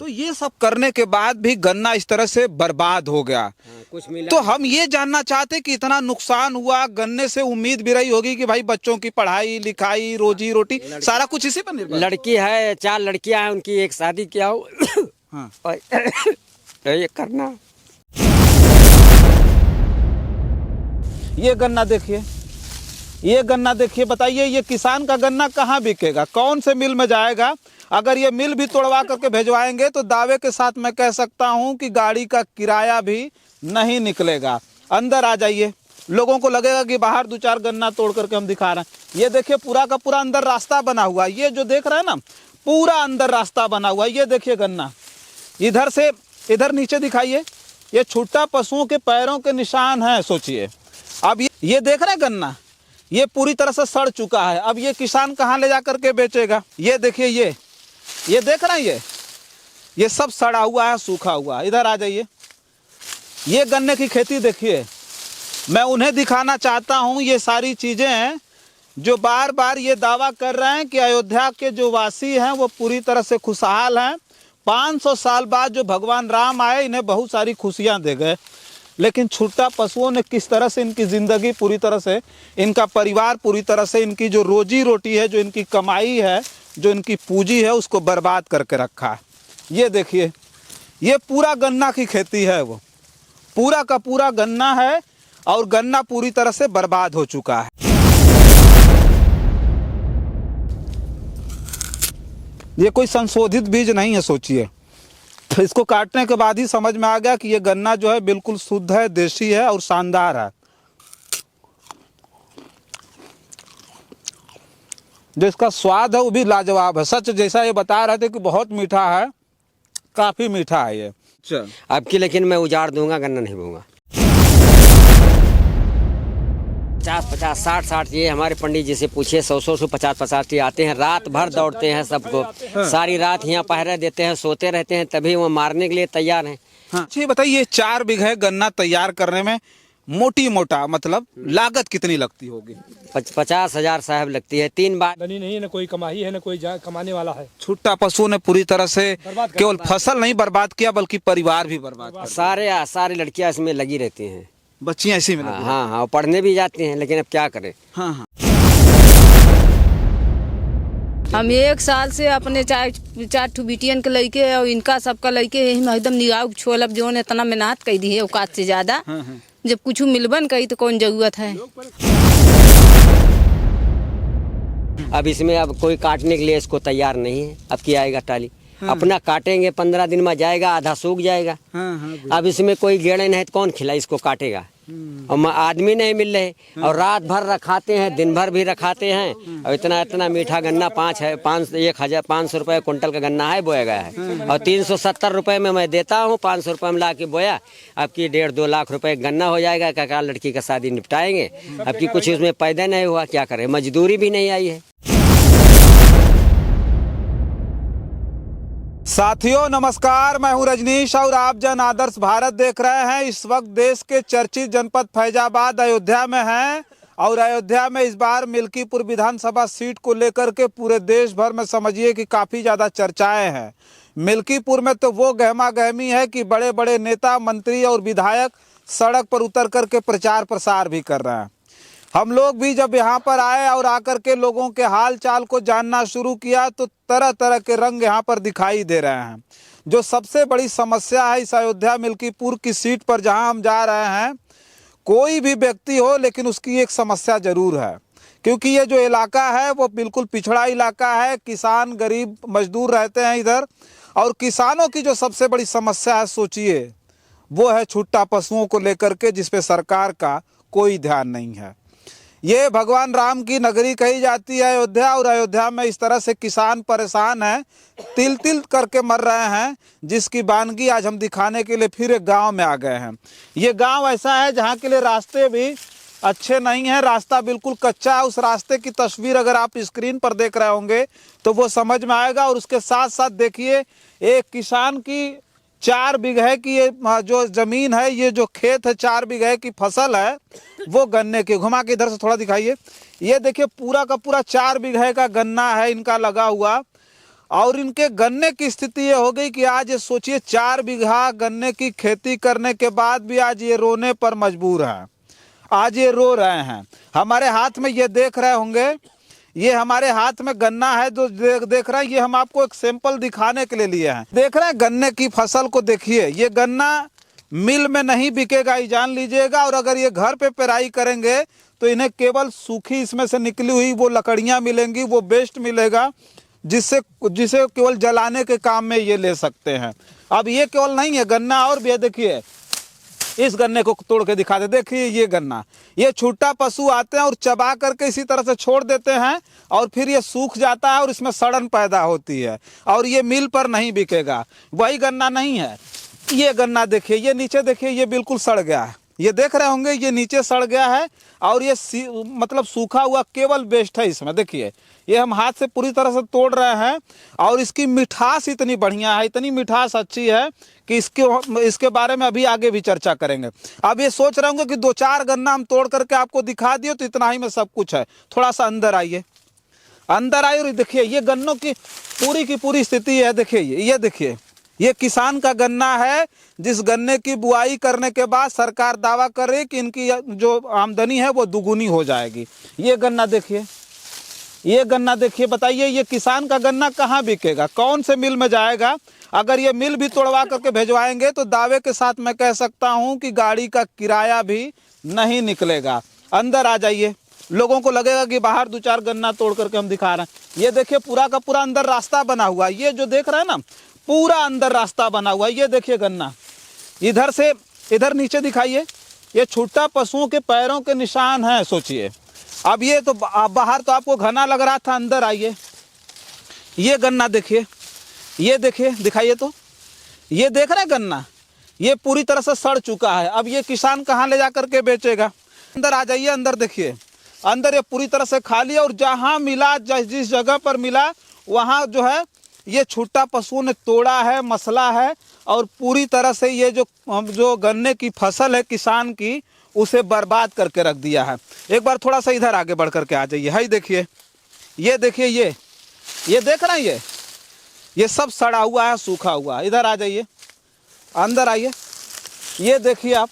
तो ये सब करने के बाद भी गन्ना इस तरह से बर्बाद हो गया। कुछ मिला तो हम ये जानना चाहते कि इतना नुकसान हुआ, गन्ने से उम्मीद भी रही होगी कि भाई बच्चों की पढ़ाई लिखाई रोजी रोटी सारा कुछ इसी पर निर्भर। लड़की है, 4 लड़कियां हैं, उनकी एक शादी किया हो हाँ। और ये करना। ये गन्ना देखिए, ये गन्ना देखिए, बताइए ये किसान का गन्ना कहाँ बिकेगा, कौन से मिल में जाएगा? अगर ये मिल भी तोड़वा करके भेजवाएंगे तो दावे के साथ मैं कह सकता हूँ कि गाड़ी का किराया भी नहीं निकलेगा। अंदर आ जाइए, लोगों को लगेगा कि बाहर 2-4 गन्ना तोड़ करके हम दिखा रहे हैं। ये देखिए पूरा का पूरा अंदर रास्ता बना हुआ है, ये जो देख रहे हैं ना पूरा अंदर रास्ता बना हुआ है। ये देखिए गन्ना, इधर से इधर नीचे दिखाइए, ये छुट्टा पशुओं के पैरों के निशान हैं। सोचिए अब ये देख रहे हैं गन्ना, ये पूरी तरह से सड़ चुका है। अब ये किसान कहाँ ले जा करके बेचेगा? ये देखिए, ये देख रहे हैं, ये सब सड़ा हुआ है, सूखा हुआ है। इधर आ जाइए, ये गन्ने की खेती देखिए। मैं उन्हें दिखाना चाहता हूँ ये सारी चीज़ें हैं जो बार बार ये दावा कर रहे हैं कि अयोध्या के जो वासी हैं वो पूरी तरह से खुशहाल हैं। 500 साल बाद जो भगवान राम आए इन्हें बहुत सारी खुशियाँ दे गए, लेकिन छुट्टा पशुओं ने किस तरह से इनकी ज़िंदगी पूरी तरह से, इनका परिवार पूरी तरह से, इनकी जो रोजी रोटी है, जो इनकी कमाई है, जो इनकी पूंजी है, उसको बर्बाद करके रखा है। ये देखिए, ये पूरा गन्ना की खेती है, वो पूरा का पूरा गन्ना है और गन्ना पूरी तरह से बर्बाद हो चुका है। ये कोई संशोधित बीज नहीं है, सोचिए। इसको काटने के बाद ही समझ में आ गया कि ये गन्ना जो है बिल्कुल शुद्ध है, देसी है और शानदार है। जो इसका स्वाद है वो भी लाजवाब है। सच जैसा ये बता रहे थे कि बहुत मीठा है, काफी मीठा है ये। अब की लेकिन मैं उजाड़ दूंगा, गन्ना नहीं बोऊंगा। 50-50, 60-60 ये हमारे पंडित जी से पूछिए, 100-100, 50-50 ये आते हैं, रात भर दौड़ते हैं सबको। सारी रात यहाँ पहरा देते हैं, सोते रहते हैं, तभी वो मारने के लिए तैयार हैं। हाँ। अच्छा बताइए, 4 बीघे गन्ना तैयार करने में मोटी मोटा मतलब लागत कितनी लगती होगी? 50,000 साहब लगती है। 3 बार बनी नहीं है, न कोई कमाई है, न कोई कमाने वाला है। छुट्टा पशु ने पूरी तरह से केवल फसल नहीं बर्बाद किया बल्कि परिवार भी बर्बाद किया। सारी लड़कियां इसमें लगी रहती हैं, बच्चियां इसी में लगी। हाँ, पढ़ने भी जाती हैं, लेकिन अब क्या करें। हाँ। हम 1 साल से अपने 4 ठू बिटियन के लड़के और इनका सबका लड़के एकदम निगाह छोलब जो ने इतना मेहनत कर दी है औकात से ज्यादा। जब कुछ मिलबन कही तो कौन जरूरत है। अब इसमें अब कोई काटने के लिए इसको तैयार नहीं है। अब क्या आएगा टाली, अपना काटेंगे, 15 दिन में जाएगा, आधा सूख जाएगा। अब इसमें कोई गेड़े नहीं तो कौन खिला इसको काटेगा। और आदमी नहीं मिल रहे और रात भर रखाते हैं, दिन भर भी रखाते हैं। और इतना मीठा गन्ना 1,500 रुपये कुंटल का गन्ना है, बोया गया है। और 370 रुपये में मैं देता हूँ, 500 रुपये में ला के बोया। अब की 1.5-2 लाख रुपए गन्ना हो जाएगा। क्या लड़की का शादी निपटाएंगे। अब की कुछ उसमें पैदा नहीं हुआ, क्या करें, मजदूरी भी नहीं आई है। साथियों नमस्कार, मैं हूं रजनीश और आप जन आदर्श भारत देख रहे हैं। इस वक्त देश के चर्चित जनपद फैजाबाद अयोध्या में हैं और अयोध्या में इस बार मिल्कीपुर विधानसभा सीट को लेकर के पूरे देश भर में समझिए कि काफ़ी ज़्यादा चर्चाएं हैं। मिल्कीपुर में तो वो गहमा गहमी है कि बड़े बड़े नेता, मंत्री और विधायक सड़क पर उतर करके प्रचार प्रसार भी कर रहे हैं। हम लोग भी जब यहाँ पर आए और आकर के लोगों के हाल चाल को जानना शुरू किया तो तरह तरह के रंग यहाँ पर दिखाई दे रहे हैं। जो सबसे बड़ी समस्या है इस अयोध्या मिल्कीपुर की सीट पर जहाँ हम जा रहे हैं, कोई भी व्यक्ति हो लेकिन उसकी एक समस्या जरूर है, क्योंकि ये जो इलाका है वो बिल्कुल पिछड़ा इलाका है। किसान गरीब मजदूर रहते हैं इधर, और किसानों की जो सबसे बड़ी समस्या है सोचिए वो है छुट्टा पशुओं को लेकर के, जिस पे सरकार का कोई ध्यान नहीं है। ये भगवान राम की नगरी कही जाती है अयोध्या, और अयोध्या में इस तरह से किसान परेशान हैं, तिल तिल करके मर रहे हैं, जिसकी वानगी आज हम दिखाने के लिए फिर एक गांव में आ गए हैं। ये गांव ऐसा है जहां के लिए रास्ते भी अच्छे नहीं हैं, रास्ता बिल्कुल कच्चा है। उस रास्ते की तस्वीर अगर आप स्क्रीन पर देख रहे होंगे तो वो समझ में आएगा। और उसके साथ साथ देखिए एक किसान की 4 बीघे की ये जो ज़मीन है, ये जो खेत है, 4 बीघे की फसल है वो गन्ने की। घुमा के इधर से थोड़ा दिखाइए। ये देखिए पूरा का पूरा 4 बीघे का गन्ना है इनका लगा हुआ। और इनके गन्ने की स्थिति ये हो गई कि आज ये सोचिए 4 बीघा गन्ने की खेती करने के बाद भी आज ये रोने पर मजबूर हैं। आज ये रो रहे हैं। हमारे हाथ में ये देख रहे होंगे, ये हमारे हाथ में गन्ना है जो देख रहे हैं, ये हम आपको एक सैंपल दिखाने के लिए लिए हैं। देख रहे हैं गन्ने की फसल को, देखिए ये गन्ना मिल में नहीं बिकेगा, ये जान लीजिएगा। और अगर ये घर पे पेराई करेंगे तो इन्हें केवल सूखी इसमें से निकली हुई वो लकड़ियाँ मिलेंगी, वो वेस्ट मिलेगा, जिसे केवल जलाने के काम में ये ले सकते हैं। अब ये केवल नहीं है, गन्ना और भी है। देखिए इस गन्ने को तोड़ के दिखा दे, देखिए ये गन्ना, ये छुट्टा पशु आते हैं और चबा करके इसी तरह से छोड़ देते हैं और फिर ये सूख जाता है और इसमें सड़न पैदा होती है और ये मिल पर नहीं बिकेगा। वही गन्ना नहीं है, ये गन्ना देखिए, ये नीचे देखिए, ये बिल्कुल सड़ गया है। ये देख रहे होंगे, ये नीचे सड़ गया है और ये मतलब सूखा हुआ केवल वेस्ट है इसमें। देखिए ये हम हाथ से पूरी तरह से तोड़ रहे हैं और इसकी मिठास इतनी बढ़िया है, इतनी मिठास अच्छी है कि इसके बारे में अभी आगे भी चर्चा करेंगे। अब ये सोच रहे होंगे कि 2-4 गन्ना हम तोड़ करके आपको दिखा दिए तो इतना ही में सब कुछ है। थोड़ा सा अंदर आइए, अंदर आइए और देखिए ये गन्नों की पूरी स्थिति है। देखिए ये देखिए, ये किसान का गन्ना है जिस गन्ने की बुआई करने के बाद सरकार दावा कर रही है कि इनकी जो आमदनी है वो दुगुनी हो जाएगी। ये गन्ना देखिए, ये गन्ना देखिए, बताइए ये किसान का गन्ना कहाँ बिकेगा, कौन से मिल में जाएगा? अगर ये मिल भी तोड़वा करके भेजवाएंगे तो दावे के साथ मैं कह सकता हूँ कि गाड़ी का किराया भी नहीं निकलेगा। अंदर आ जाइए, लोगों को लगेगा कि बाहर 2-4 गन्ना तोड़ करके हम दिखा रहे हैं। ये देखिए पूरा का पूरा अंदर रास्ता बना हुआ है, ये जो देख रहे हैं ना, पूरा अंदर रास्ता बना हुआ है। ये देखिए गन्ना, इधर से इधर नीचे दिखाइए, ये छुट्टा पशुओं के पैरों के निशान हैं। सोचिए अब ये तो बाहर तो आपको घना लग रहा था, अंदर आइए, ये गन्ना देखिए, ये देखिए, दिखाइए तो, ये देख रहे हैं गन्ना, ये पूरी तरह से सड़ चुका है। अब ये किसान कहाँ ले जा करके बेचेगा? अंदर आ जाइए, अंदर देखिए, अंदर ये पूरी तरह से खाली है और जहाँ मिला, जिस जगह पर मिला वहाँ जो है ये छुट्टा पशुओं ने तोड़ा है, मसला है और पूरी तरह से ये जो गन्ने की फसल है किसान की, उसे बर्बाद करके रख दिया है। एक बार थोड़ा सा इधर आगे बढ़ करके आ जाइए, हाई देखिए, ये देखिए, ये देख रहे हैं, ये सब सड़ा हुआ है, सूखा हुआ है। इधर आ जाइए, अंदर आइए, ये देखिए आप,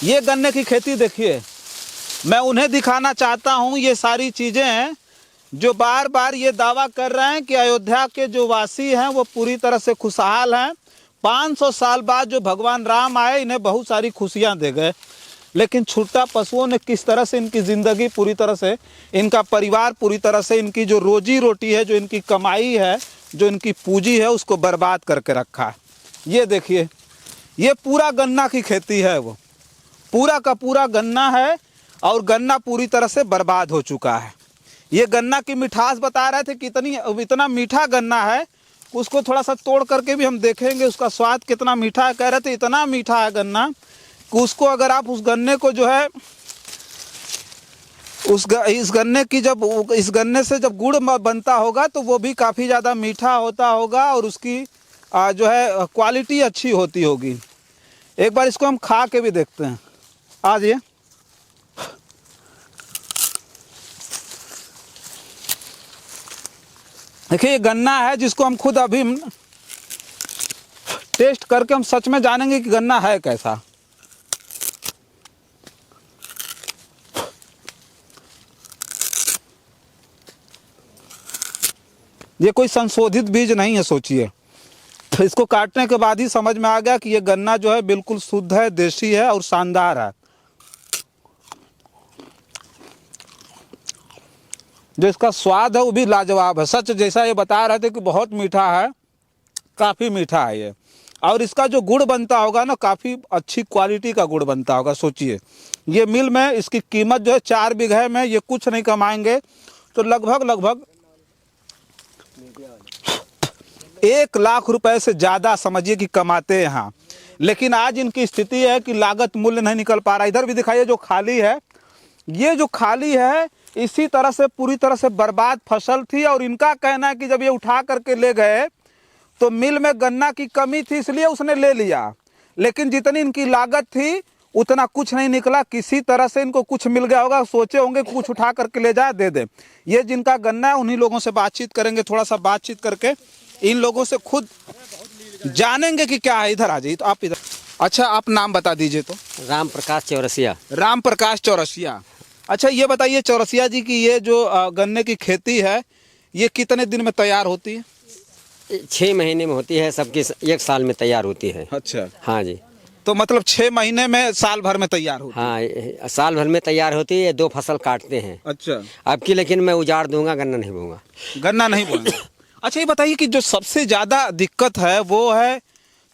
ये गन्ने की खेती देखिए। मैं उन्हें दिखाना चाहता हूँ ये सारी चीज़ें हैं जो बार बार ये दावा कर रहे हैं कि अयोध्या के जो वासी हैं वो पूरी तरह से खुशहाल हैं। 500 साल बाद जो भगवान राम आए, इन्हें बहुत सारी खुशियां दे गए, लेकिन छुट्टा पशुओं ने किस तरह से इनकी ज़िंदगी पूरी तरह से, इनका परिवार पूरी तरह से, इनकी जो रोजी रोटी है, जो इनकी कमाई है, जो इनकी पूंजी है, उसको बर्बाद करके रखा है। ये देखिए, ये पूरा गन्ना की खेती है, वो पूरा का पूरा गन्ना है और गन्ना पूरी तरह से बर्बाद हो चुका है। ये गन्ना की मिठास बता रहे थे कितनी, इतना मीठा गन्ना है, उसको थोड़ा सा तोड़ करके भी हम देखेंगे उसका स्वाद कितना मीठा है। कह रहे थे इतना मीठा है गन्ना कि उसको अगर आप उस गन्ने को जो है इस गन्ने की जब इस गन्ने से जब गुड़ बनता होगा तो वो भी काफ़ी ज़्यादा मीठा होता होगा और उसकी जो है क्वालिटी अच्छी होती होगी। एक बार इसको हम खा के भी देखते हैं। आ जाइए, देखिए ये गन्ना है जिसको हम खुद अभी टेस्ट करके हम सच में जानेंगे कि गन्ना है कैसा। ये कोई संशोधित बीज नहीं है, सोचिए। इसको काटने के बाद ही समझ में आ गया कि ये गन्ना जो है बिल्कुल शुद्ध है, देसी है और शानदार है। जो इसका स्वाद है वो भी लाजवाब है। सच जैसा ये बता रहे थे कि बहुत मीठा है, काफ़ी मीठा है ये। और इसका जो गुड़ बनता होगा ना, काफ़ी अच्छी क्वालिटी का गुड़ बनता होगा। सोचिए ये मिल में इसकी कीमत जो है 4 बीघे में ये कुछ नहीं कमाएंगे तो लगभग 1 लाख रुपए से ज़्यादा समझिए कि कमाते हैं यहाँ। लेकिन आज इनकी स्थिति है कि लागत मूल्य नहीं निकल पा रहा। इधर भी दिखाइए जो खाली है, ये जो खाली है इसी तरह से पूरी तरह से बर्बाद फसल थी। और इनका कहना है कि जब ये उठा करके ले गए तो मिल में गन्ना की कमी थी इसलिए उसने ले लिया, लेकिन जितनी इनकी लागत थी उतना कुछ नहीं निकला, किसी तरह से इनको कुछ मिल गया होगा, सोचे होंगे कुछ उठा करके ले जाए दे दे। ये जिनका गन्ना है उन्हीं लोगों से बातचीत करेंगे, थोड़ा सा बातचीत करके इन लोगों से खुद जानेंगे कि क्या है। इधर आ जाइए, तो आप इधर। अच्छा, आप नाम बता दीजिए तो। राम प्रकाश चौरसिया। राम प्रकाश चौरसिया। अच्छा, ये बताइए चौरसिया जी की ये जो गन्ने की खेती है ये कितने दिन में तैयार होती है? 6 महीने में होती है, सबकी 1 साल में तैयार होती है। अच्छा, हाँ जी। तो मतलब 6 महीने में साल भर में तैयार होती है। हाँ, साल भर में तैयार होती है, 2 फसल काटते हैं। अच्छा, अब की लेकिन मैं उजाड़ दूंगा, गन्ना नहीं बोऊंगा। गन्ना नहीं बोलेंगे। अच्छा, ये बताइए कि जो सबसे ज्यादा दिक्कत है वो है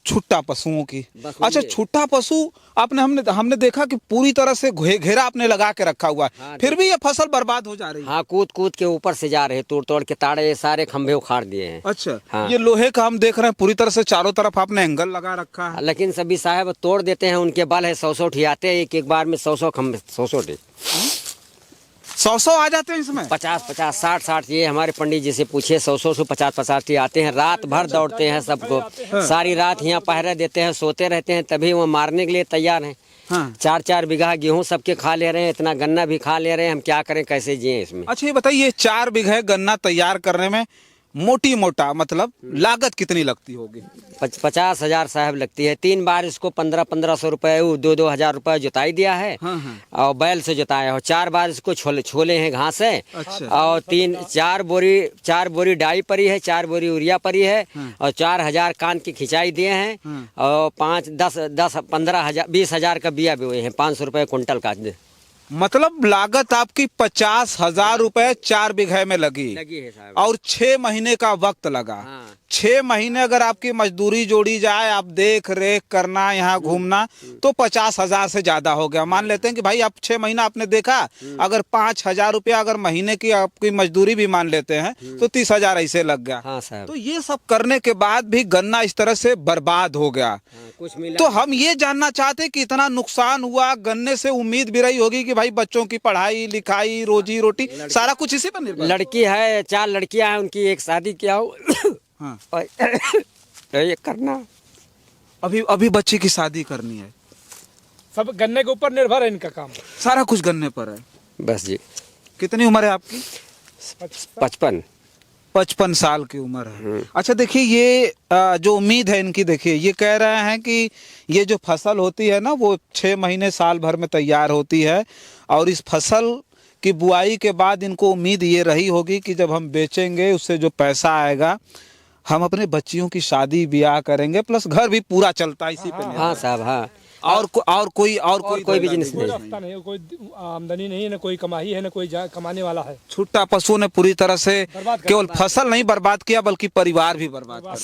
छुट्टा पशुओं की। अच्छा, छुट्टा पशु हमने देखा कि पूरी तरह से घेरा आपने लगा के रखा हुआ है। हाँ, फिर भी ये फसल बर्बाद हो जा रही है। हाँ, कूद कूद के ऊपर से जा रहे, तोड़ तोड़ के ताड़े ये सारे खंभे उखाड़ दिए हैं। अच्छा, हाँ। ये लोहे का हम देख रहे हैं पूरी तरह से चारों तरफ आपने एंगल लगा रखा है। लेकिन सभी साहब तोड़ देते हैं, उनके बल है 100 ठियाते हैं, एक बार में 100 खंभे 100 100 आ जाते हैं इसमें। 50 60 ये हमारे पंडित जी से पूछिए, 100 से 50 आते हैं। रात भर दौड़ते हैं सबको, सारी रात यहाँ पहरा देते हैं, सोते रहते हैं, तभी वो मारने के लिए तैयार हैं। हाँ। 4 बीघा गेहूं सबके खा ले रहे हैं, इतना गन्ना भी खा ले रहे हैं, हम क्या करें, कैसे जिए इसमें। अच्छा, ये बताइए 4 बीघे गन्ना तैयार करने में मोटी मोटा मतलब लागत कितनी लगती होगी? 50,000 साहब लगती है। 3 बार इसको 1500 रुपये 2,000 रुपये जुताई दिया है। हाँ, हाँ। और बैल से जुताया है। 4 बार इसको छोले हैं घास है। अच्छा। और 4 बोरी डाई परी है, 4 बोरी यूरिया परी है। और 4,000 कान की खिंचाई दिए हैं। और 5, 10, 15,000 20,000 का बिया भी हुए हैं, 500 रुपये कुंटल का। मतलब लागत आपकी 50,000 रुपए 4 बीघे में लगी है साहब। और 6 महीने का वक्त लगा। हाँ। 6 महीने अगर आपकी मजदूरी जोड़ी जाए, आप देख रेख करना, यहाँ घूमना, तो 50,000 से ज्यादा हो गया। मान लेते हैं कि भाई आप 6 महीना आपने देखा, अगर 5,000 रुपया अगर महीने की आपकी मजदूरी भी मान लेते हैं तो 30,000 ऐसे लग गया। हाँ साहब। तो ये सब करने के बाद भी गन्ना इस तरह से बर्बाद हो गया। कुछ मिला तो हम ये जानना चाहते कि इतना नुकसान हुआ, गन्ने से उम्मीद भी रही होगी कि भाई बच्चों की पढ़ाई लिखाई रोजी रोटी सारा कुछ इसी पर निर्भर। लड़की है, 4 लड़कियां हैं, उनकी एक शादी किया हो। हाँ। और ये करना अभी बच्चे की शादी करनी है। सब गन्ने के ऊपर निर्भर है इनका काम। सारा कुछ गन्ने पर है। बस जी। कितनी उम्र है आपकी? 55 साल की उम्र है। अच्छा, देखिए ये जो उम्मीद है इनकी, देखिए ये कह रहे हैं कि ये जो फसल होती है ना वो 6 महीने साल भर में तैयार होती है। और इस फसल की बुआई के बाद इनको उम्मीद ये रही होगी कि जब हम बेचेंगे उससे जो पैसा आएगा हम अपने बच्चियों की शादी ब्याह करेंगे, प्लस घर भी पूरा चलता है इसी पे। हाँ साहब। हाँ। और कोई बिजनेस कोई रास्ता नहीं है, कोई आमदनी नहीं है, ना कोई कमाई है, ना कोई कमाने वाला है। छुट्टा पशु ने पूरी तरह से बर्बाद कर केवल फसल नहीं बर्बाद किया बल्कि परिवार भी बर्बाद कर।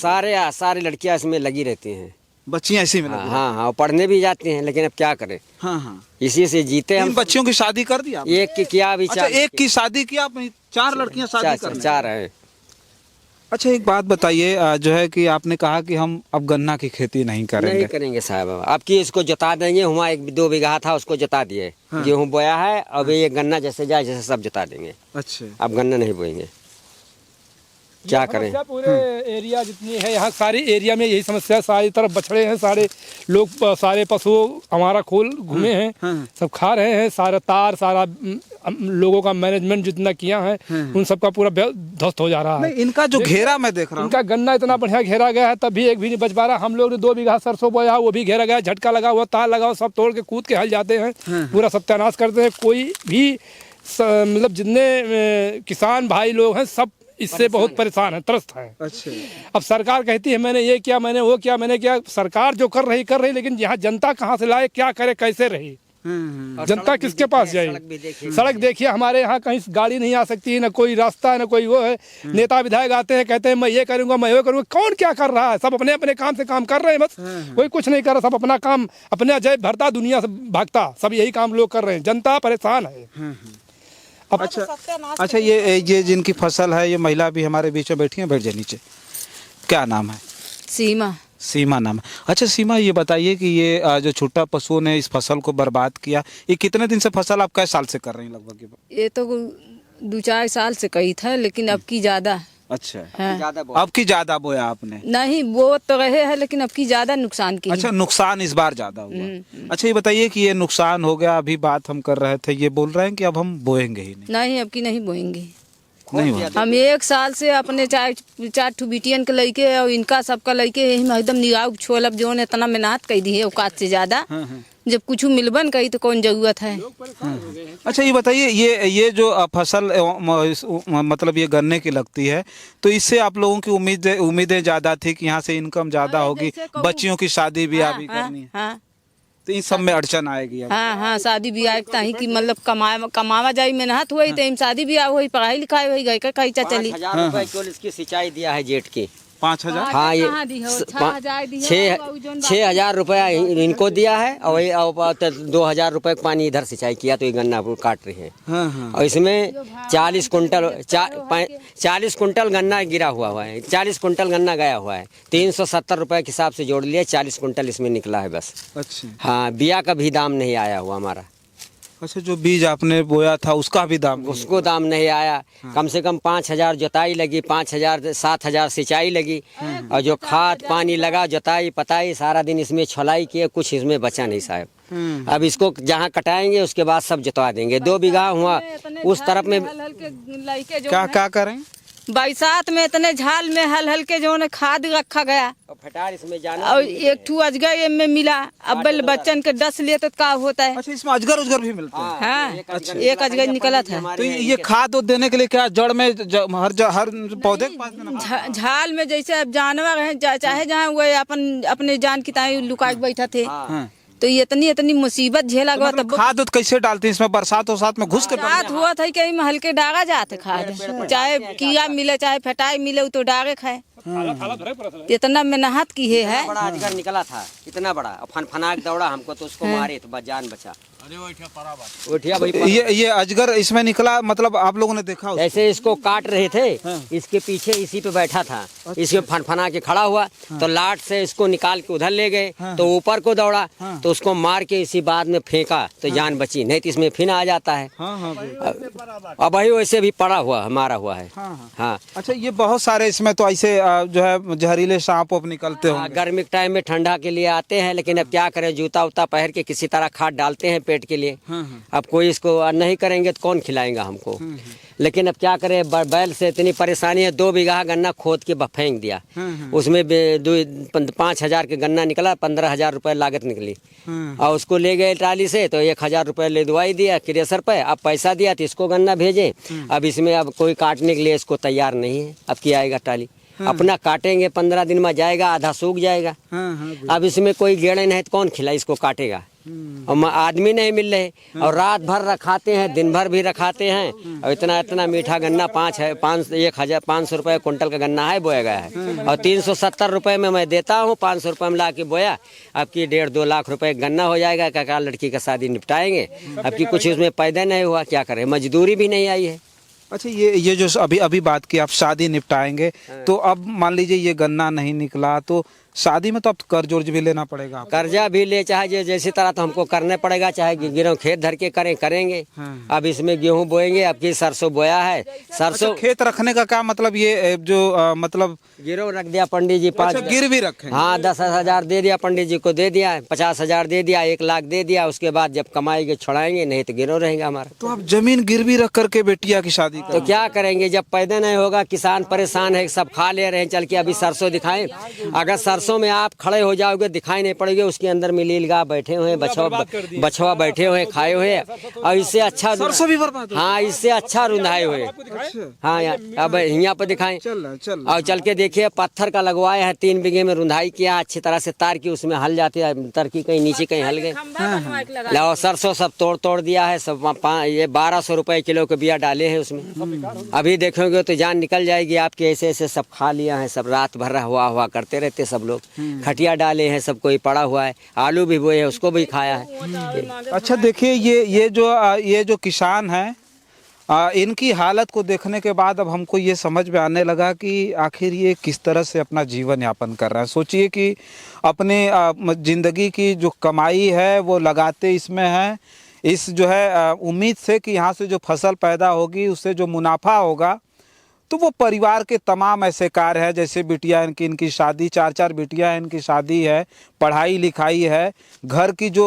सारी लड़कियां इसमें लगी रहती हैं। बच्चियां इसी में लगी। हाँ हाँ, पढ़ने भी जाती हैं, लेकिन अब क्या करें, हाँ हाँ। इसी से जीते हम। 3 बच्चियों की शादी कर दी आपने? एक की किया अभी। अच्छा, एक की शादी किया, 4 लड़कियां शादी कर। 4 है। अच्छा, एक बात बताइए, जो है कि आपने कहा कि हम अब गन्ना की खेती नहीं करेंगे साहब। अब की इसको जता देंगे, वहाँ 1-2 बीघा था उसको जता दिए। हाँ। गेहूँ बोया है, अब ये गन्ना जैसे जाए जैसे सब जता देंगे। अच्छा, अब गन्ना नहीं बोएंगे, क्या करें। पूरे एरिया जितनी है यहाँ, सारी एरिया में यही समस्या है। सारी तरफ बछड़े हैं, सारे लोग, सारे पशु हमारा खोल घूमे हैं, सब खा रहे हैं। सारा लोगों का मैनेजमेंट जितना किया है उन सबका पूरा ध्वस्त हो जा रहा है। इनका जो घेरा मैं देख रहा हूँ, इनका गन्ना इतना बढ़िया घेरा गया है, तभी एक भी नहीं बच पा रहा। हम लोग ने 2 बीघा सरसों बोया, वो भी घेरा गया, झटका लगा हुआ, तार लगा हुआ, सब तोड़ के कूद के हल जाते हैं, पूरा सत्यानाश करते हैं। कोई भी मतलब जितने किसान भाई लोग हैं सब इससे बहुत परेशान है, त्रस्त है। अच्छा। अब सरकार कहती है मैंने ये किया, मैंने वो किया, मैंने किया। सरकार जो कर रही, लेकिन यहाँ जनता कहाँ से लाए, क्या करे, कैसे रही, जनता किसके पास जाए। सड़क देखिए, हमारे यहाँ कहीं गाड़ी नहीं आ सकती, ना कोई रास्ता, ना कोई वो है। नेता विधायक आते हैं, कहते हैं मैं ये करूंगा, मैं वो करूंगा। कौन क्या कर रहा है? सब अपने अपने काम से काम कर रहे हैं, बस कोई कुछ नहीं कर रहा। सब अपना काम अपने जेब भरता, दुनिया से भागता, सब यही काम लोग कर रहे हैं। जनता परेशान है। अच्छा, ये जिनकी फसल है, ये महिला भी हमारे बीच में बैठी है, बैठ जाए नीचे। क्या नाम है? सीमा नाम है। अच्छा सीमा, ये बताइए कि ये जो छुट्टा पशुओं ने इस फसल को बर्बाद किया, ये कितने दिन से फसल आप कैसे साल से कर रही हैं लगभग? ये तो 2-4 साल से कही था, लेकिन अब की ज़्यादा। अच्छा, हाँ। ज्यादा अब की ज्यादा बोया आपने? नहीं वो तो रहे है लेकिन अब की ज्यादा नुकसान की है। अच्छा, नुकसान इस बार ज्यादा हुआ। अच्छा, ये बताइए कि ये नुकसान हो गया, अभी बात हम कर रहे थे, ये बोल रहे हैं कि अब हम बोएंगे ही नहीं? नहीं अब की नहीं बोएंगे। नहीं हुआ। हम एक साल से अपने चार ठू बिटियन के लइके और इनका सबका लइके यही में एकदम निगाह छोलब जो ने इतना मेहनत कर दी है औकात से ज्यादा। जब कुछ मिलबन कही तो कौन जरूरत है। अच्छा, ये बताइए, ये जो फसल मतलब ये गन्ने की लगती है, तो इससे आप लोगों की उम्मीदें ज्यादा थी कि यहाँ से इनकम ज्यादा होगी, बच्चियों की शादी ब्याह भी करनी है, हाँ तो इन सब में अड़चन आएगी अब। हाँ शादी ब्याह ताही की मतलब कमावा जाई मेहनत हुई तो शादी ब्याह हुई, पढ़ाई लिखाई हुई, गई का खर्चा चली। 5,000 रुपए केवल इसकी सिंचाई दिया है जेठ की। 5,000? हाँ, ये 6,000 रुपया इनको दिया है और 2,000 रुपए का पानी इधर सिंचाई किया, तो ये गन्ना काट रहे हैं। हाँ। और इसमें 40 कुंटल गन्ना गिरा हुआ है, 40 कुंटल गन्ना गया हुआ है। 370 रुपए के हिसाब से जोड़ लिया, 40 कुंटल इसमें निकला है बस। अच्छा। हाँ, बिया का भी दाम नहीं आया हुआ हमारा। अच्छा, जो बीज आपने बोया था उसका भी दाम? उसको दाम नहीं आया। कम से कम 5,000 जुताई लगी, 5,000 7,000 सिंचाई लगी, और जो खाद पानी लगा, जुताई पताई सारा दिन इसमें छलाई किए, कुछ इसमें बचा नहीं साहब। अब इसको जहाँ कटाएंगे उसके बाद सब जुतवा देंगे। 2 बीघा हुआ उस तरफ में। क्या करें? बरसात में इतने झाल में हल हल के जो खाद रखा गया फटार इसमें जाना और एक ठू अजगर में मिला। अब बच्चन के 10 लिए तो क्या होता है। अच्छा, इसमें अजगर उजगर भी मिलता है? हाँ, एक अजगर निकला था। तो ये खाद देने के लिए क्या जड़ में हर पौधे के पास देना? झाल में जैसे अब जानवर है चाहे जहाँ वो अपने जान की ताई लुका के बैठा थे, तो ये इतनी मुसीबत झेला गया। तब खाद कैसे डालते हैं इसमें? बरसात में घुस के रात हुआ था कहीं में हल्के डागा जाते खाद, चाहे कीड़ा मिले चाहे फटाई मिले तो डागे खाए। इतना मेहनत की है। बड़ा अजगर निकला था, इतना बड़ा, फनफना के दौड़ा हमको, तो उसको मारे तो बस जान बचा। उठिया भाई, ये अजगर इसमें निकला, मतलब आप लोगों ने देखा? ऐसे इसको काट रहे थे, इसके पीछे इसी पे बैठा था, इसके फनफना के खड़ा हुआ, तो लाट से इसको निकाल के उधर ले गए, तो ऊपर को दौड़ा, तो उसको मार के इसी बाद में फेंका तो जान बची, नहीं तो इसमें फिर आ जाता है। अब वही वैसे भी पड़ा हुआ मारा हुआ है। हाँ। अच्छा, ये बहुत सारे इसमें तो ऐसे जो है जहरीले सांप निकलते हो? गर्मी के टाइम में ठंडा के लिए आते हैं, लेकिन अब क्या करें, जूता उता पहन के किसी तरह खाद डालते हैं पेट के लिए। अब कोई इसको नहीं करेंगे तो कौन खिलाएगा हमको। लेकिन अब क्या करें, बैल से इतनी परेशानी है। 2 बीघा गन्ना खोद के फेंक दिया, उसमें 5,000 के गन्ना निकला, 15,000 रुपए लागत निकली, और उसको ले गए ट्राली से, तो 1,000 रुपए ले दवाई दिया क्रेशर पे। अब पैसा दिया तो इसको गन्ना भेजे। अब इसमें अब कोई काटने के लिए इसको तैयार नहीं है। अब क्या आएगा टाली, अपना काटेंगे 15 दिन में जाएगा, आधा सूख जाएगा। अब इसमें कोई गेड़े नहीं तो कौन खिला इसको काटेगा, और आदमी नहीं मिल रहे, और रात भर रखाते हैं, दिन भर भी रखाते हैं, और इतना मीठा गन्ना 1,500 रुपए कुंटल का गन्ना है, बोया गया है, और 370 रुपए में मैं देता हूँ, 500 रुपए में ला के बोया। अब की 1.5-2 लाख रुपए गन्ना हो जाएगा, क्या लड़की का शादी निपटाएंगे। अब की कुछ उसमें पैदा नहीं हुआ, क्या करें, मजदूरी भी नहीं आई है। अच्छा, ये जो अभी बात की आप शादी निपटाएंगे, तो अब मान लीजिए ये गन्ना नहीं निकला, तो शादी में तो अब कर्ज वर्ज भी लेना पड़ेगा? कर्जा भी ले, चाहे जैसी तरह तो हमको करने पड़ेगा, चाहे गिरों खेत धर के करेंगे। अब इसमें गेहूं बोएंगे, अब की सरसों बोया है, सरसों। अच्छा, खेत रखने का क्या मतलब, ये जो मतलब गिरों रख दिया पंडित जी, 5 गिर भी रखे? हाँ, 10,000 दे दिया पंडित जी को, दे दिया 50,000 दे दिया, 1 लाख दे दिया। उसके बाद जब कमाएंगे छोड़ाएंगे, नहीं तो गिरों रहेगा हमारा। तो आप जमीन गिरवी रख करके बेटिया की शादी तो क्या करेंगे, जब पैदा नहीं होगा, किसान परेशान है, सब खा ले रहे हैं चल के। अभी सरसों दिखाएं, अगर सरसों में आप खड़े हो जाओगे दिखाई नहीं पड़ेगी, उसके अंदर मिलीलगा बैठे हुए, बछवा बैठे हुए, खाए हुए, और इससे अच्छा सरसों भी बर्बाद। हाँ, इससे अच्छा रुंधाए हुए। हाँ, अब यहाँ पे दिखाएं, और चल के देखिए, पत्थर का लगवाए हैं, 3 बीघे में रुंधाई किया अच्छी तरह से, तार की उसमें हल जाती है, तरकी कहीं नीचे कहीं हल गए। और सरसों सब तोड़ दिया है, सब ये 1,200 रुपए किलो के बिया डाले हैं उसमें। अभी देखोगे तो जान निकल जाएगी आपके। ऐसे सब खा लिया है, सब रात भर हुआ करते रहते सब लोग। खटिया डाले हैं, सब कोई पड़ा हुआ है, आलू भी बोए है, उसको भी खाया है। अच्छा, देखिए ये जो किसान हैं, इनकी हालत को देखने के बाद अब हमको ये समझ में आने लगा कि आखिर ये किस तरह से अपना जीवन यापन कर रहे हैं। सोचिए कि अपने ज़िंदगी की जो कमाई है वो लगाते इसमें है, इस जो है उम्मीद से कि यहाँ से जो फसल पैदा होगी उससे जो मुनाफा होगा, तो वो परिवार के तमाम ऐसे कार्य हैं, जैसे बिटिया इनकी शादी, 4 बिटियां हैं, इनकी शादी है, पढ़ाई लिखाई है, घर की जो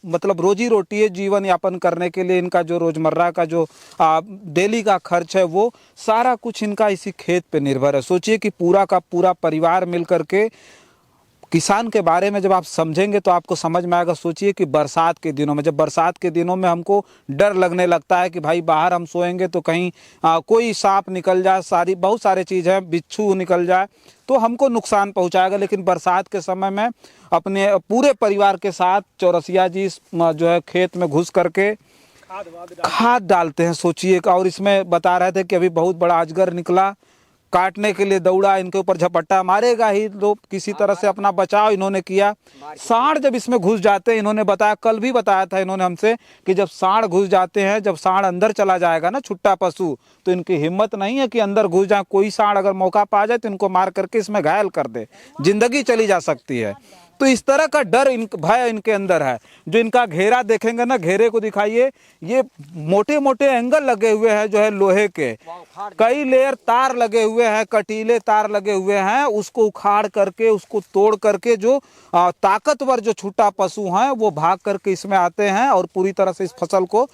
मतलब रोजी रोटी है, जीवन यापन करने के लिए इनका जो रोजमर्रा का जो डेली का खर्च है, वो सारा कुछ इनका इसी खेत पे निर्भर है। सोचिए कि पूरा का पूरा परिवार मिल करके किसान के बारे में जब आप समझेंगे तो आपको समझ में आएगा। सोचिए कि बरसात के दिनों में, जब बरसात के दिनों में हमको डर लगने लगता है कि भाई बाहर हम सोएंगे तो कहीं कोई सांप निकल जाए, बहुत सारे चीज़ हैं, बिच्छू निकल जाए तो हमको नुकसान पहुंचाएगा। लेकिन बरसात के समय में अपने पूरे परिवार के साथ चौरसिया जी जो है खेत में घुस करके खाद डालते हैं। सोचिए, और इसमें बता रहे थे कि अभी बहुत बड़ा अजगर निकला, काटने के लिए दौड़ा, इनके ऊपर झपट्टा मारेगा ही, तो किसी तरह से अपना बचाव इन्होंने किया। सांड जब इसमें घुस जाते हैं, इन्होंने बताया, कल भी बताया था इन्होंने हमसे कि जब सांड घुस जाते हैं, जब सांड अंदर चला जाएगा ना, छुट्टा पशु, तो इनकी हिम्मत नहीं है कि अंदर घुस जाए। कोई सांड अगर मौका पा जाए तो इनको मार करके इसमें घायल कर दे, जिंदगी चली जा सकती है। तो इस तरह का डर भय इनके अंदर है। जो इनका घेरा देखेंगे ना, घेरे को दिखाइए, ये मोटे मोटे एंगल लगे हुए हैं जो है लोहे के, कई लेयर तार लगे हुए हैं, कटीले तार लगे हुए हैं। उसको उखाड़ करके, उसको तोड़ करके जो ताकतवर जो छुट्टा पशु हैं वो भाग करके इसमें आते हैं और पूरी तरह से इस फसल को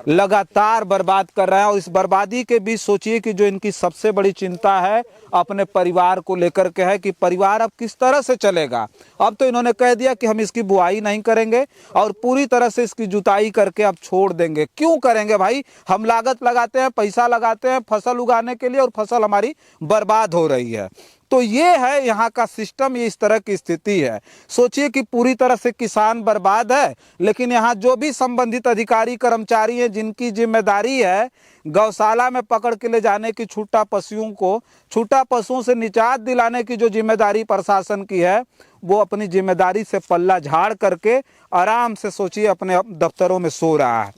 लगातार बर्बाद कर रहे हैं। और इस बर्बादी के बीच सोचिए कि जो इनकी सबसे बड़ी चिंता है अपने परिवार को लेकर के है कि परिवार अब किस तरह से चलेगा। अब तो इन्होंने कह दिया कि हम इसकी बुआई नहीं करेंगे और पूरी तरह से इसकी जुताई करके अब छोड़ देंगे। क्यों करेंगे भाई? हम लागत लगाते हैं, पैसा लगाते हैं फसल उगाने के लिए और फसल हमारी बर्बाद हो रही है। तो ये है यहाँ का सिस्टम, ये इस तरह की स्थिति है। सोचिए कि पूरी तरह से किसान बर्बाद है, लेकिन यहाँ जो भी संबंधित अधिकारी कर्मचारी हैं जिनकी जिम्मेदारी है गौशाला में पकड़ के ले जाने की छूटा पशुओं को, छूटा पशुओं से निजात दिलाने की जो जिम्मेदारी प्रशासन की है, वो अपनी जिम्मेदारी से पल्ला झाड़ करके आराम से सोचिए अपने दफ्तरों में सो रहा है,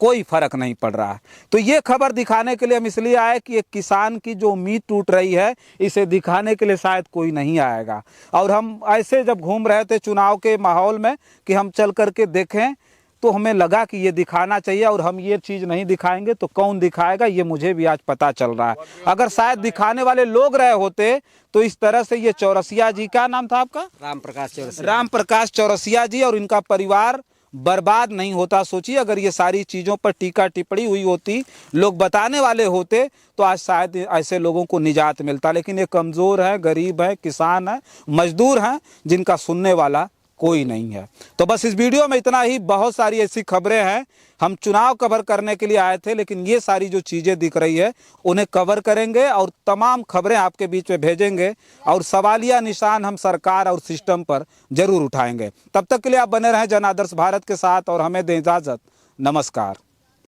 कोई फर्क नहीं पड़ रहा है। तो ये खबर दिखाने के लिए हम इसलिए आए कि एक किसान की जो उम्मीद टूट रही है, इसे दिखाने के लिए शायद कोई नहीं आएगा। और हम ऐसे जब घूम रहे थे चुनाव के माहौल में कि हम चल करके देखें, तो हमें लगा कि ये दिखाना चाहिए, और हम ये चीज़ नहीं दिखाएंगे तो कौन दिखाएगा, ये मुझे भी आज पता चल रहा है। अगर शायद दिखाने वाले लोग रहे होते तो इस तरह से ये चौरसिया जी, क्या नाम था आपका? राम प्रकाश चौरसिया जी और इनका परिवार बर्बाद नहीं होता। सोचिए अगर ये सारी चीज़ों पर टीका टिप्पणी हुई होती, लोग बताने वाले होते, तो आज शायद ऐसे लोगों को निजात मिलता। लेकिन ये कमज़ोर है, गरीब है, किसान है, मजदूर हैं, जिनका सुनने वाला कोई नहीं है। तो बस इस वीडियो में इतना ही। बहुत सारी ऐसी खबरें हैं, हम चुनाव कवर करने के लिए आए थे, लेकिन ये सारी जो चीज़ें दिख रही है उन्हें कवर करेंगे और तमाम खबरें आपके बीच में भेजेंगे और सवालिया निशान हम सरकार और सिस्टम पर जरूर उठाएंगे। तब तक के लिए आप बने रहें जन आदर्श भारत के साथ और हमें दें इजाज़त। नमस्कार।